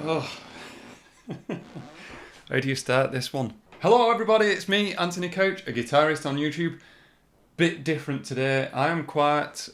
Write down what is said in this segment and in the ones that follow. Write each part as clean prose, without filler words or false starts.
Oh. How do you start this one? Hello everybody, it's me, Anthony Couch, a guitarist on YouTube. Bit different today. I am quite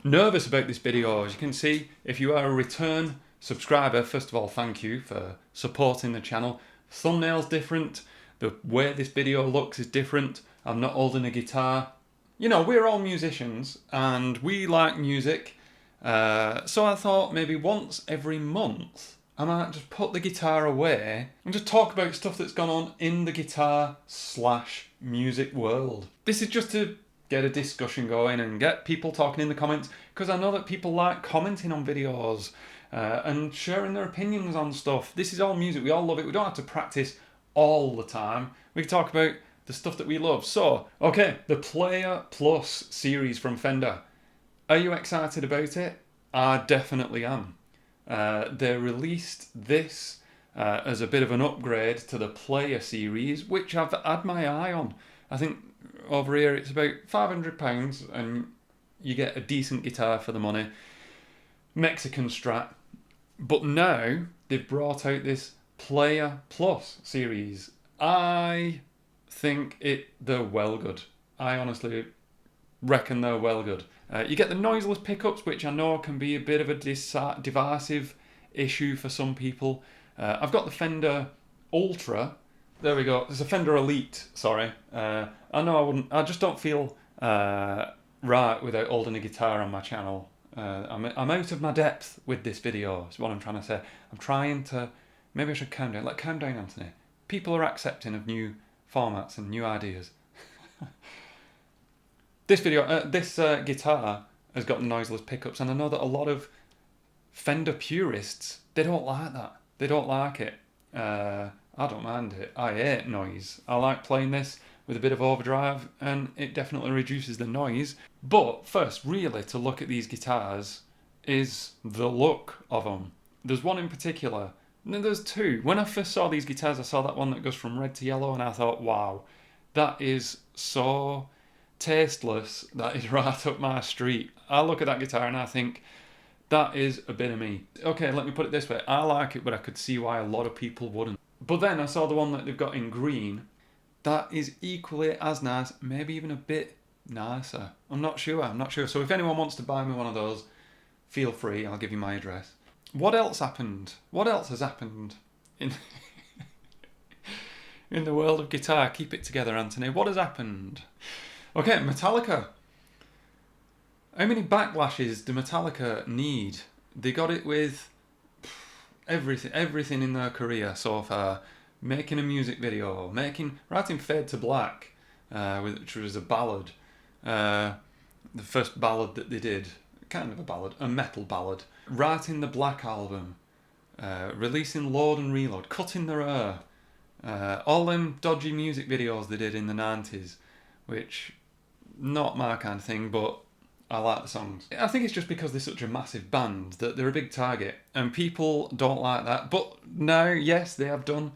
nervous about this video. As you can see, if you are a return subscriber, first of all, thank you for supporting the channel. Thumbnail's different, the way this video looks is different. I'm not holding a guitar. You know, we're all musicians and we like music. So I thought maybe once every month I might just put the guitar away and just talk about stuff that's gone on in the guitar/music world. This is just to get a discussion going and get people talking in the comments, because I know that people like commenting on videos and sharing their opinions on stuff. This is all music, we all love it. We don't have to practice all the time. We can talk about the stuff that we love. So, okay, the Player Plus series from Fender. Are you excited about it? I definitely am. They released this as a bit of an upgrade to the Player series, which I've had my eye on. I think over here it's about £500 and you get a decent guitar for the money. Mexican Strat. But now they've brought out this Player Plus series. I think they're well good. I honestly reckon they're well good. You get the noiseless pickups, which I know can be a bit of a divisive issue for some people. I've got the Fender Ultra. There we go. There's a Fender Elite, sorry. I know I just don't feel right without holding a guitar on my channel. I'm out of my depth with this video, is what I'm trying to say. I'm trying to, maybe I should calm down. Calm down, Anthony. People are accepting of new formats and new ideas. This guitar has got noiseless pickups, and I know that a lot of Fender purists, they don't like that. They don't like it. I don't mind it. I hate noise. I like playing this with a bit of overdrive, and it definitely reduces the noise. But first, really, to look at these guitars is the look of them. There's one in particular. No, there's two. When I first saw these guitars, I saw that one that goes from red to yellow, and I thought, wow, that is so tasteless. That is right up my street. I look at that guitar and I think, that is a bit of me. Okay, let me put it this way. I like it, but I could see why a lot of people wouldn't. But then I saw the one that they've got in green. That is equally as nice, maybe even a bit nicer. I'm not sure. So if anyone wants to buy me one of those, feel free. I'll give you my address. What else happened? What else has happened in in the world of guitar? Keep it together, Anthony. What has happened? Okay, Metallica. How many backlashes do Metallica need? They got it with everything in their career so far. Making a music video, writing Fade to Black, which was a ballad. The first ballad that they did, kind of a ballad, a metal ballad. Writing the Black Album, releasing Load and Reload, cutting their hair. All them dodgy music videos they did in the 90s, which, not my kind of thing, but I like the songs. I think it's just because they're such a massive band that they're a big target, and people don't like that. But now, yes, they have done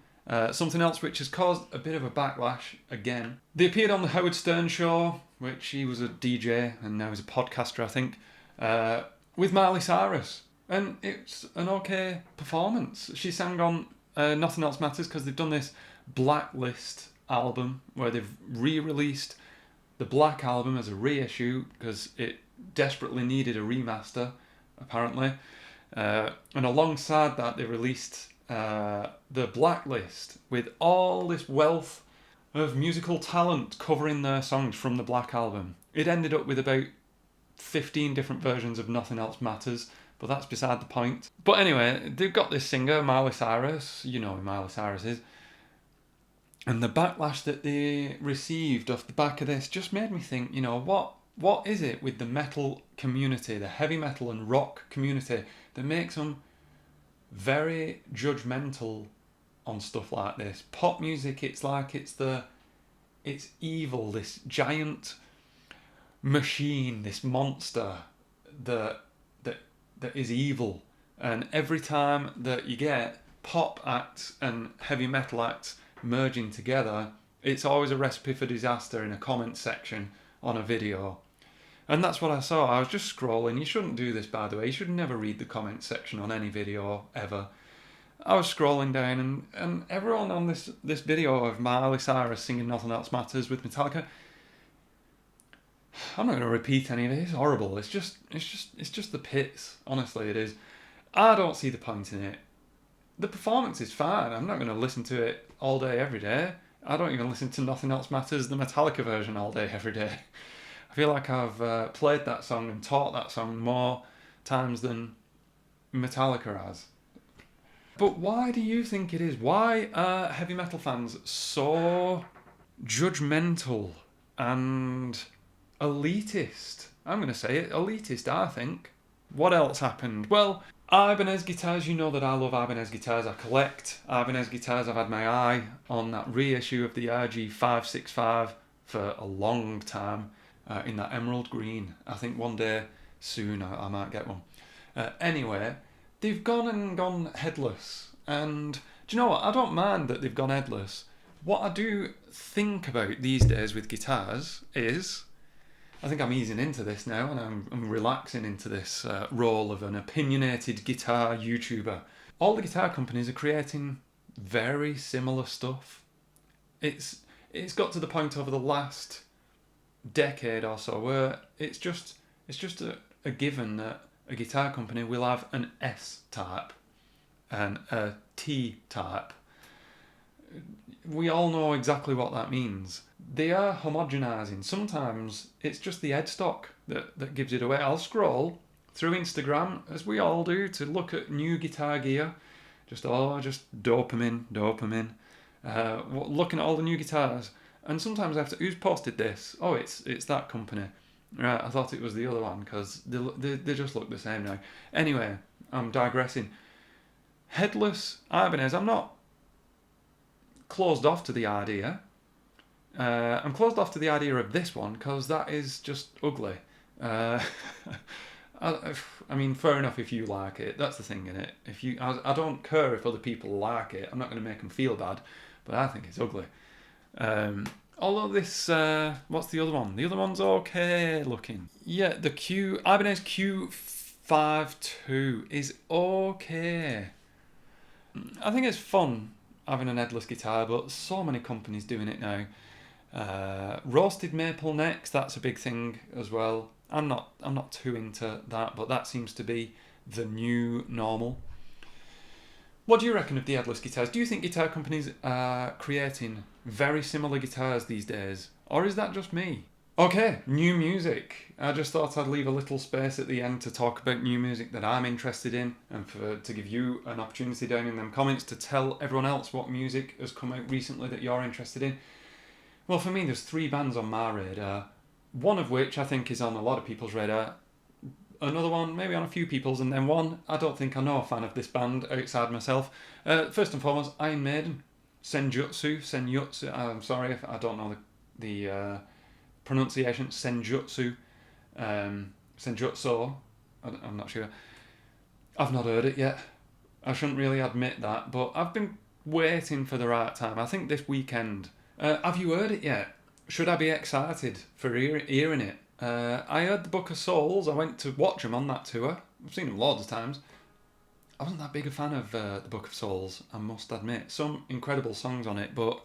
something else which has caused a bit of a backlash again. They appeared on the Howard Stern show, which he was a DJ and now he's a podcaster, I think, with Miley Cyrus. And it's an okay performance. She sang on Nothing Else Matters, because they've done this Blacklist album where they've re-released the Black Album as a reissue because it desperately needed a remaster, apparently. And alongside that, they released the Blacklist with all this wealth of musical talent covering their songs from the Black Album. It ended up with about 15 different versions of Nothing Else Matters, but that's beside the point. But anyway, they've got this singer, Miley Cyrus. You know who Miley Cyrus is. And the backlash that they received off the back of this just made me think, you know, what is it with the metal community, the heavy metal and rock community, that makes them very judgmental on stuff like this? Pop music, it's like it's evil, this giant machine, this monster that is evil. And every time that you get pop acts and heavy metal acts merging together, it's always a recipe for disaster in a comment section on a video. And that's what I saw. I was just scrolling. You shouldn't do this, by the way. You should never read the comment section on any video, ever. I was scrolling down and everyone on this video of Miley Cyrus singing Nothing Else Matters with Metallica. I'm not going to repeat any of it. It's horrible. It's just the pits. Honestly, it is. I don't see the point in it. The performance is fine. I'm not going to listen to it all day, every day. I don't even listen to Nothing Else Matters, the Metallica version, all day, every day. I feel like I've played that song and taught that song more times than Metallica has. But why do you think it is? Why are heavy metal fans so judgmental and elitist? I'm going to say it, elitist, I think. What else happened? Well, Ibanez guitars, you know that I love Ibanez guitars. I collect Ibanez guitars. I've had my eye on that reissue of the RG565 for a long time in that emerald green. I think one day soon I might get one. Anyway, they've gone headless. And do you know what? I don't mind that they've gone headless. What I do think about these days with guitars is, I think I'm easing into this now and I'm relaxing into this role of an opinionated guitar YouTuber. All the guitar companies are creating very similar stuff. It's got to the point over the last decade or so where it's just a given that a guitar company will have an S type and a T type. We all know exactly what that means. They are homogenizing. Sometimes it's just the headstock that gives it away. I'll scroll through Instagram, as we all do, to look at new guitar gear. Just dopamine. Looking at all the new guitars. And sometimes I have to, who's posted this? Oh, it's that company. Right, I thought it was the other one because they just look the same now. Anyway, I'm digressing. Headless Ibanez, I'm not closed off to the idea. I'm closed off to the idea of this one because that is just ugly. I mean, fair enough if you like it. That's the thing in it. I don't care if other people like it. I'm not going to make them feel bad, but I think it's ugly. Although this, what's the other one? The other one's okay looking. Yeah, the Ibanez Q52 is okay. I think it's fun having an headless guitar, but so many companies doing it now. Roasted maple necks, that's a big thing as well. I'm not too into that, but that seems to be the new normal. What do you reckon of the headless guitars? Do you think guitar companies are creating very similar guitars these days? Or is that just me? Okay, new music. I just thought I'd leave a little space at the end to talk about new music that I'm interested in and to give you an opportunity down in them comments to tell everyone else what music has come out recently that you're interested in. Well, for me, there's 3 bands on my radar. One of which I think is on a lot of people's radar. Another one, maybe on a few people's, and then one, I don't think I know a fan of this band outside myself. First and foremost, Iron Maiden, Senjutsu. I'm sorry if I don't know the pronunciation. Senjutsu, Senjutsu. I'm not sure. I've not heard it yet. I shouldn't really admit that, but I've been waiting for the right time. I think this weekend. Have you heard it yet? Should I be excited for hearing it? I heard the Book of Souls. I went to watch them on that tour. I've seen them loads of times. I wasn't that big a fan of the Book of Souls, I must admit. Some incredible songs on it, but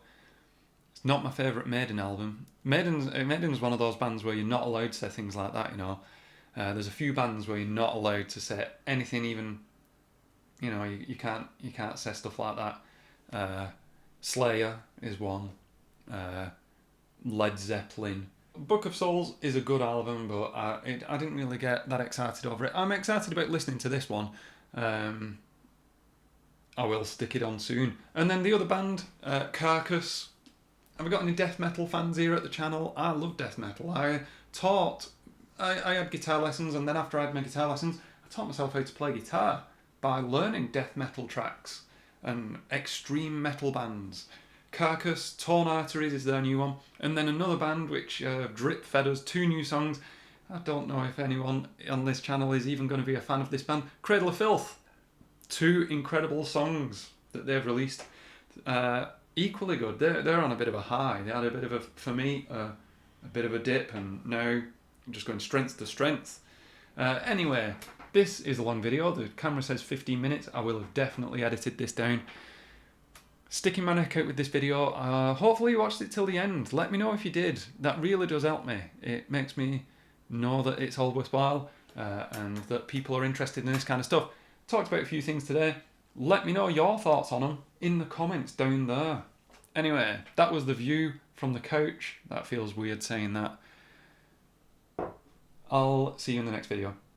it's not my favourite Maiden album. Maiden's one of those bands where you're not allowed to say things like that, you know. There's a few bands where you're not allowed to say anything, even, you know, you can't say stuff like that. Slayer is one. Led Zeppelin. Book of Souls is a good album, but I didn't really get that excited over it. I'm excited about listening to this one. I will stick it on soon. And then the other band, Carcass. Have we got any death metal fans here at the channel? I love death metal. I had guitar lessons, and then after I had my guitar lessons, I taught myself how to play guitar by learning death metal tracks and extreme metal bands. Carcass, Torn Arteries is their new one. And then another band which drip fed us 2 new songs. I don't know if anyone on this channel is even going to be a fan of this band. Cradle of Filth. 2 incredible songs that they've released. Equally good. They're on a bit of a high. They had a bit of for me, a bit of a dip, and now just going strength to strength. Anyway, This is a long video. The camera says 15 minutes. I will have definitely edited this down. Sticking my neck out with this video. Hopefully you watched it till the end. Let me know if you did. That really does help me. It makes me know that it's all worthwhile and that people are interested in this kind of stuff. Talked about a few things today. Let me know your thoughts on them in the comments down there. Anyway, that was the view from the couch. That feels weird saying that. I'll see you in the next video.